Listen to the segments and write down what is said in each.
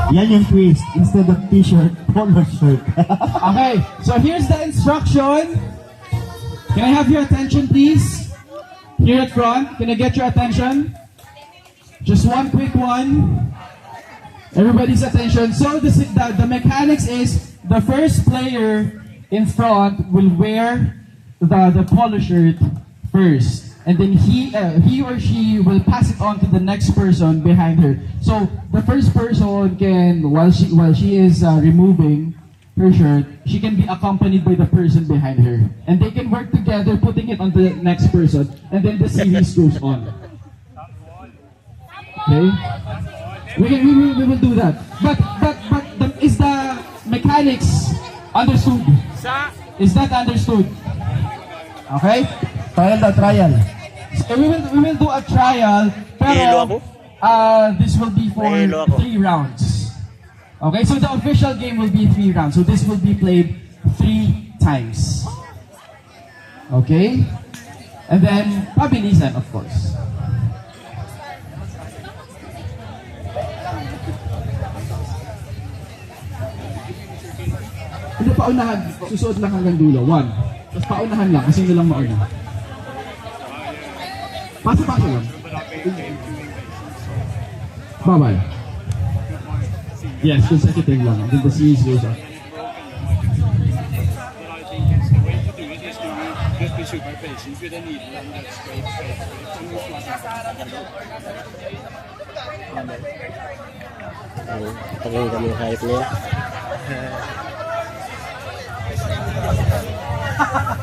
Yan yung twist. Instead of t-shirt, polo shirt. Okay, so here's the instruction. Can I have your attention, please? Here at front, can I get your attention? Just one quick one. Everybody's attention. So the mechanics is the first player in front will wear the polo shirt first, and then he or she will pass it on to the next person behind her. So the first person can, while she is removing her shirt, she can be accompanied by the person behind her, and they can work together putting it on the next person, and then the series goes on. Okay, we will do that. But is the mechanics understood? Is that understood? Okay. Trial na, trial. So we will do a trial, pero this will be for 3 rounds. Okay, so the official game will be 3 rounds. So this will be played 3 times. Okay? And then, pabilisan, of course. Hindi, paunahan. Susuot lang hanggang dulo. 1. Tapos paunahan lang, kasi lang mauna. Paso-paso lang. Bye-bye. Yes, consecutive lang. And then the series goes on. Tagal kami hype niya.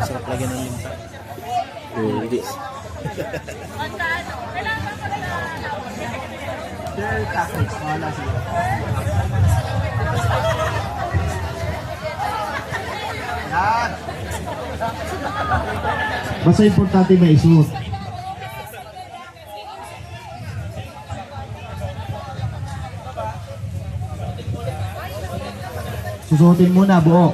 Sarap lagyan ng limpa. Hindi. Their tactics, wala sila. Yan. Basta importante may isuot. Susuotin muna buo.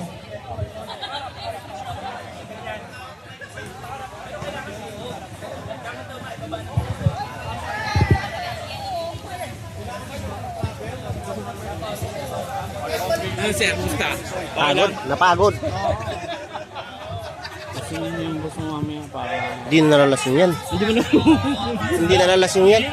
Pagod? Napagod. Kasi yung gusto mo mamaya para... Hindi nalalasing yan. Hindi mo na... Hindi nalalasing yan.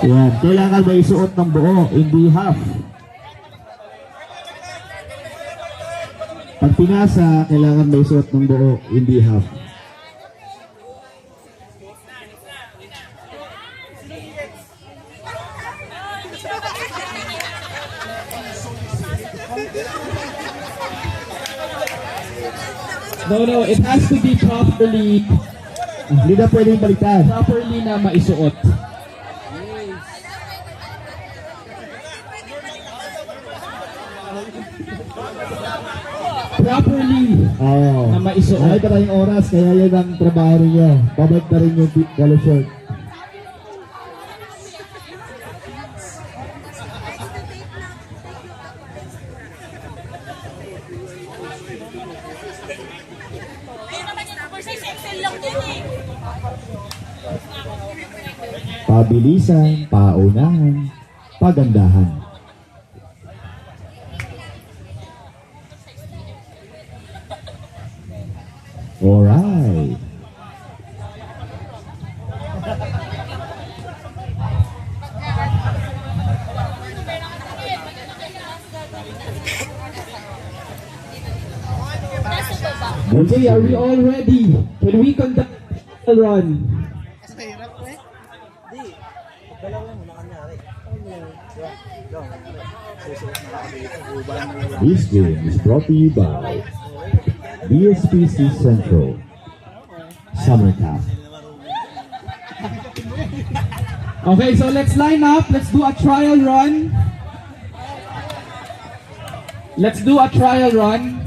Yan, kailangan may isuot ng buo, hindi half. Pag pinasa, kailangan may isuot ng buo, hindi half. No, it has to be properly Hindi na pwedeng baliktad. na maisuot. Properly Oo. na maisuot. Kahit na yung oras, kaya yun ang trabaho ninyo. Babalik na rin yung polo shirt. Pabilisan, paunahan, pagandahan. Alright. Okay, are we all ready? Can we conduct a run? This game is brought to you by BSPC Central Summer Camp. Okay, so let's line up. Let's do a trial run. Let's do a trial run.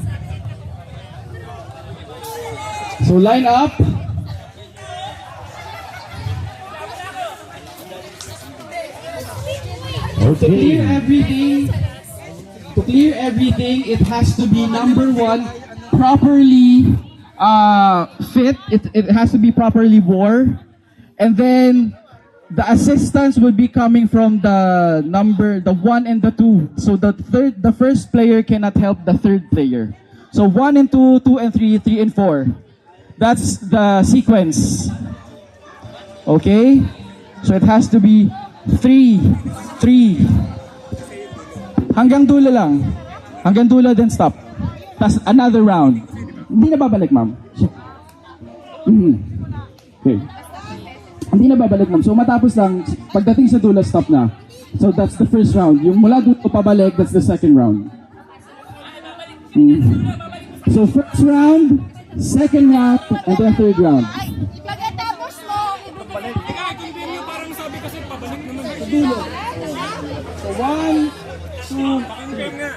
So line up. To clear Okay. everything, to clear everything, it has to be number one, properly fit. It has to be properly wore. And then the assistance would be coming from the 1 and the 2. So the first player cannot help the third player. So 1 and 2, 2 and 3, 3 and 4. That's the sequence. Okay? So it has to be 3, 3. Hanggang dulo lang. Hanggang dulo, then stop. Tapos another round. Hindi na babalik, ma'am. Okay. Hindi na babalik, ma'am. So matapos lang, pagdating sa dulo, stop na. So that's the first round. Yung mula dulo pabalik, that's the second round. So first round, second round, and then third round. Pagkatapos mo, Continue, parang sabi kasi pabalik naman. Dulo. So 1, 2, Game nga.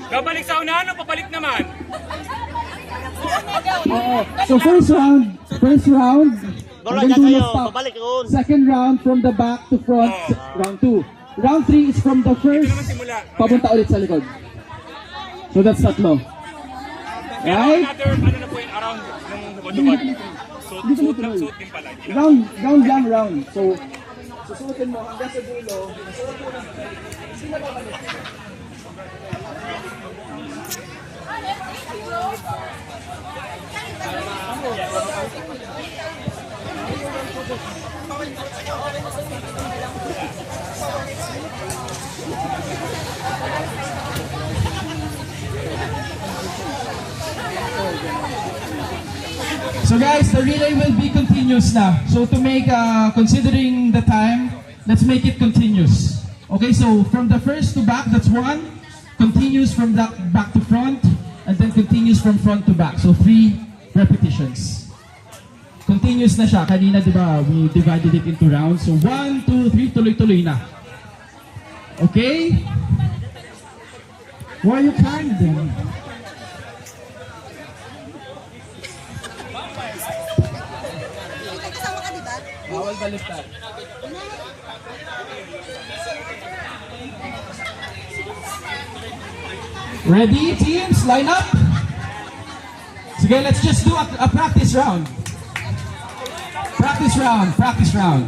Babalik sa unahan o pabalik naman? So first round, hanggang dulo stop. Babalik yun. Second round from the back to front, round 2. Round 3 is from the first, papunta ulit sa likod. So that's tatlo. Right? Another, ano na po yung around ng hubad-hubad. Suot lang, suot din pala. Round lang, round. So, susuotin mo hanggang sa dulo. Susuot mo lang. Hindi na babalik. So guys, the relay will be continuous now. So to make, considering the time, let's make it continuous. Okay, so from the first to back, that's 1. Continues from that back to front, and then continues from front to back. So 3 repetitions. Continuous na siya. Kanina, di ba, we divided it into rounds. So 1, 2, 3, tuloy-tuloy na. Okay? Why are you crying then? kasama ka, di ba? Bawal baliktad. Ready, teams? Line up. Sige, let's just do a practice round. Practice round, practice round.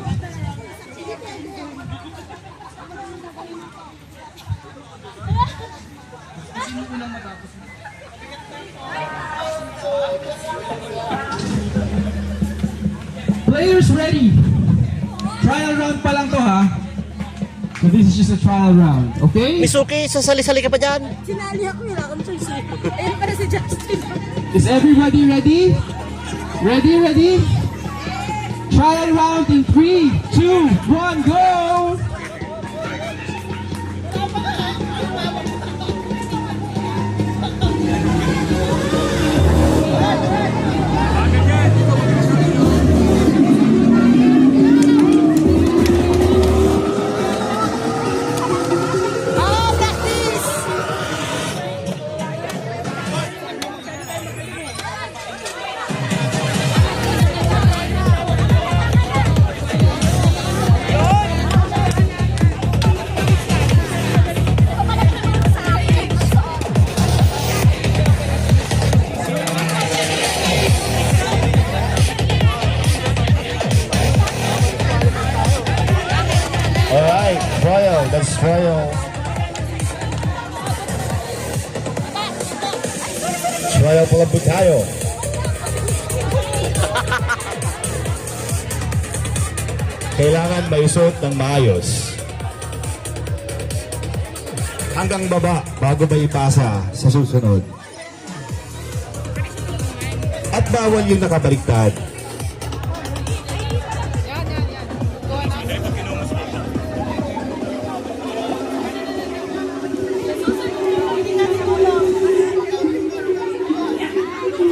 Players ready. Trial round pa lang to, ha? So this is just a trial round, okay? Misuki, sasali-sali ka pa dyan. Sinali ako, wala akong choice eh. Ayun para si Justin. Is everybody ready? Ready, ready? Trial round in 3, 2, 1, go! Oh, practice! Alright, trial, that's trial. Trial palambot tayo. Kailangan maisuot ng maayos. Hanggang baba bago may ipasa sa susunod. At bawal yung nakabaliktad.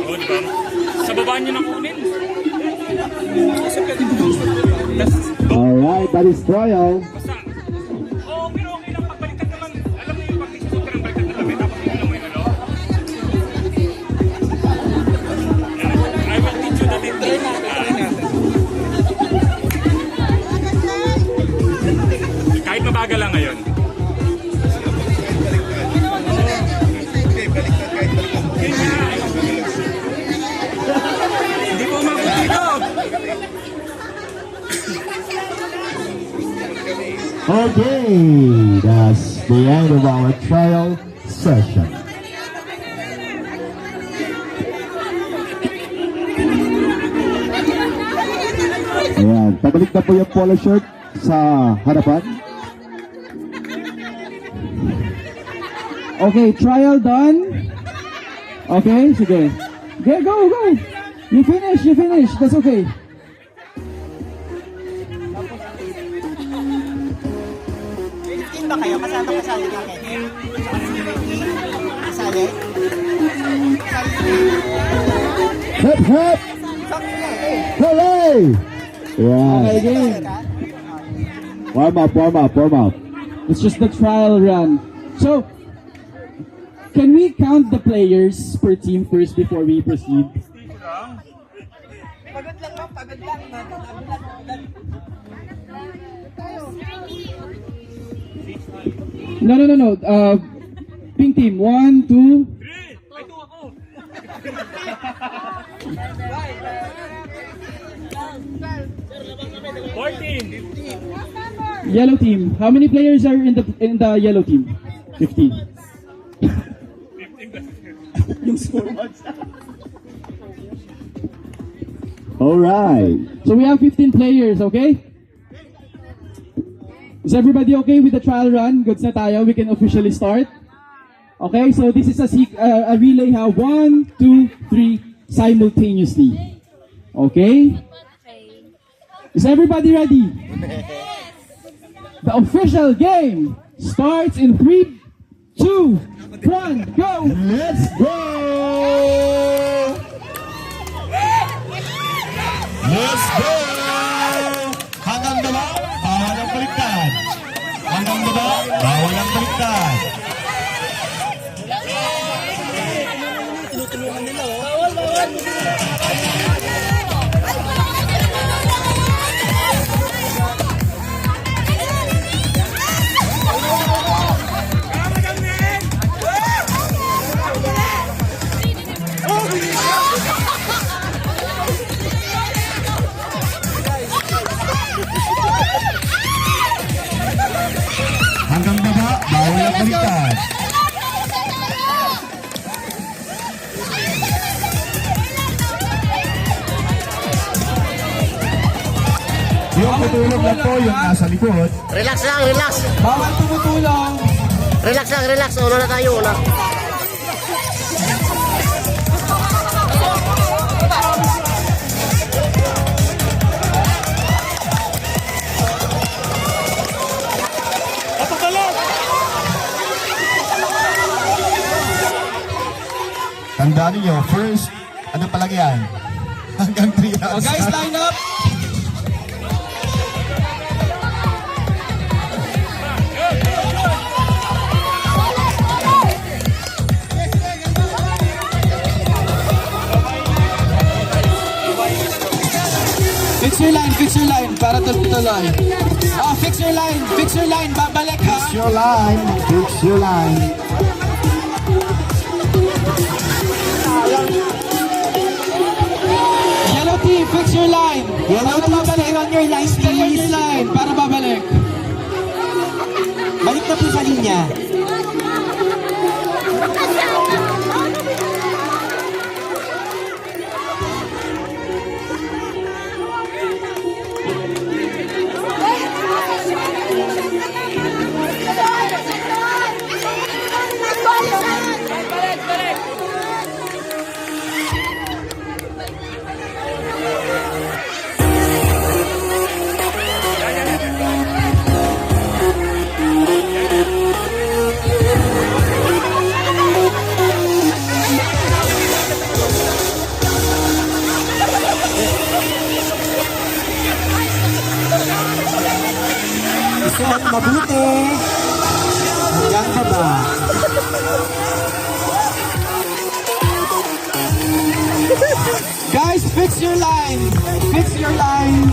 Oo, di ba? Sa baba niyo na kunin. Alright, that is trial. Basta. Oo, pero okay lang. Pagbaliktad naman. Alam mo yung pag-isuot ka ng baliktad na damit. Tapos yun lang mo yung ano. I will teach you the technique. Kahit mabagal lang ngayon. Okay, that's the end of our trial session. Ayan, pabalik na po yung polo shirt sa harapan. Okay, trial done. Okay, sige. Okay, go, go. You finish. That's okay. Team ba kayo? Kasali ka kayo? Kasali? Hip hip! Hooray! Yeah. Okay, game. Warm up. It's just the trial run. So, can we count the players per team first before we proceed? Pagod lang ba? Pagod lang. No. Pink team. 1, 2. Ay, ito ako. Yellow team. How many players are in the yellow team? 15. Yung score was. Alright. So we have 15 players, okay? Is everybody okay with the trial run? Goods na tayo. We can officially start. Okay, so this is a relay ha. 1, 2, 3 simultaneously. Okay? Is everybody ready? The official game starts in 3, 2, 1, go! Let's go! Let's go! Hanggang baba, bawal ang baliktad. Hanggang baba, bawal ang baliktad. Hanggang baba, bawal ang baliktad. Yung tutulog na po, yung nasa likod. Relax lang, relax. Bawal tumutulong. Relax lang, relax. Una na tayo, una. Tandaan niyo, first, ano pa lang yan? Hanggang 3 rounds. Guys, line up. Fix your line para tuloy. Oh, fix your line, babalik ha. Fix your line, fix your line. Yellow team, fix your line. Yellow team, stay on your line, stay on your line para babalik. Balik na po sa linya. Isuot mabuti. Hanggang baba. Guys, fix your line. Fix your line.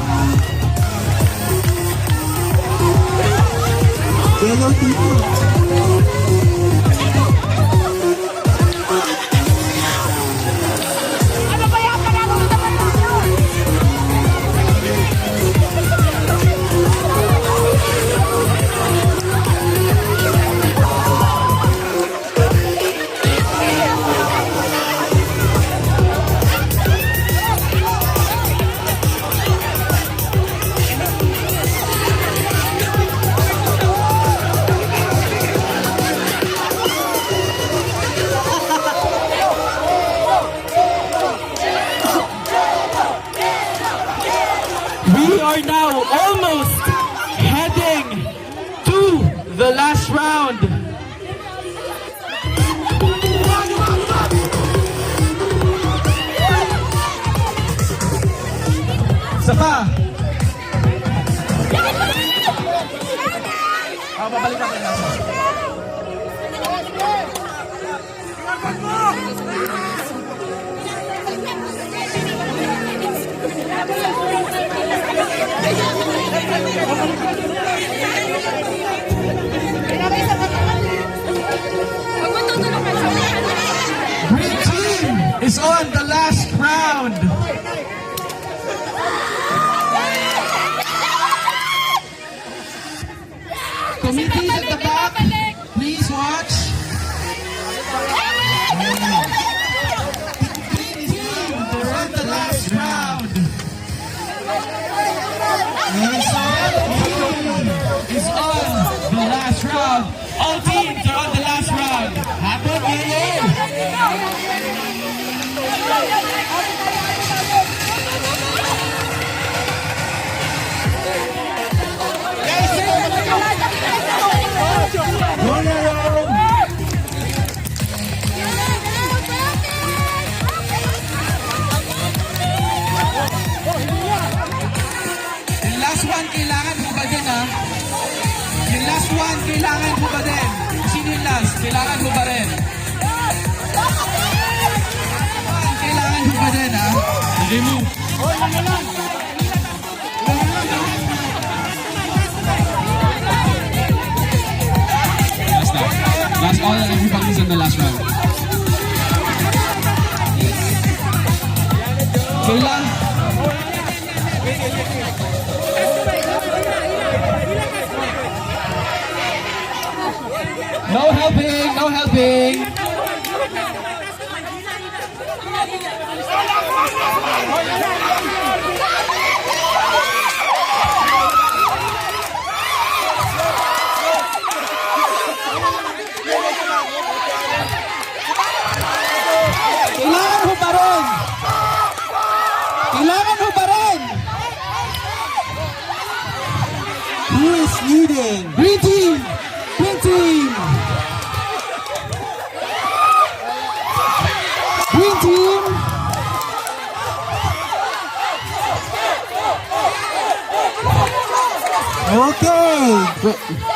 Yellow team. round. Isa pa. Babalik ako na. Green team is on the last round. Committees at the back, please watch. Green team, they're on the last round. Is on the last round. All teams are on the last round. Happen, Yung last one, kailangan mo ba din, ha? Yung last one, kailangan mo ba din? Sino yung last? Kailangan mo ba rin? Kailangan mo ba din, ha? Sige mo. Last na. Last all and everybody's in the last round. Kailan? No helping, no helping. Kailangan mo pa rin. Kailangan mo pa rin. Who is leading? Green team. Green team. Green team. Okay.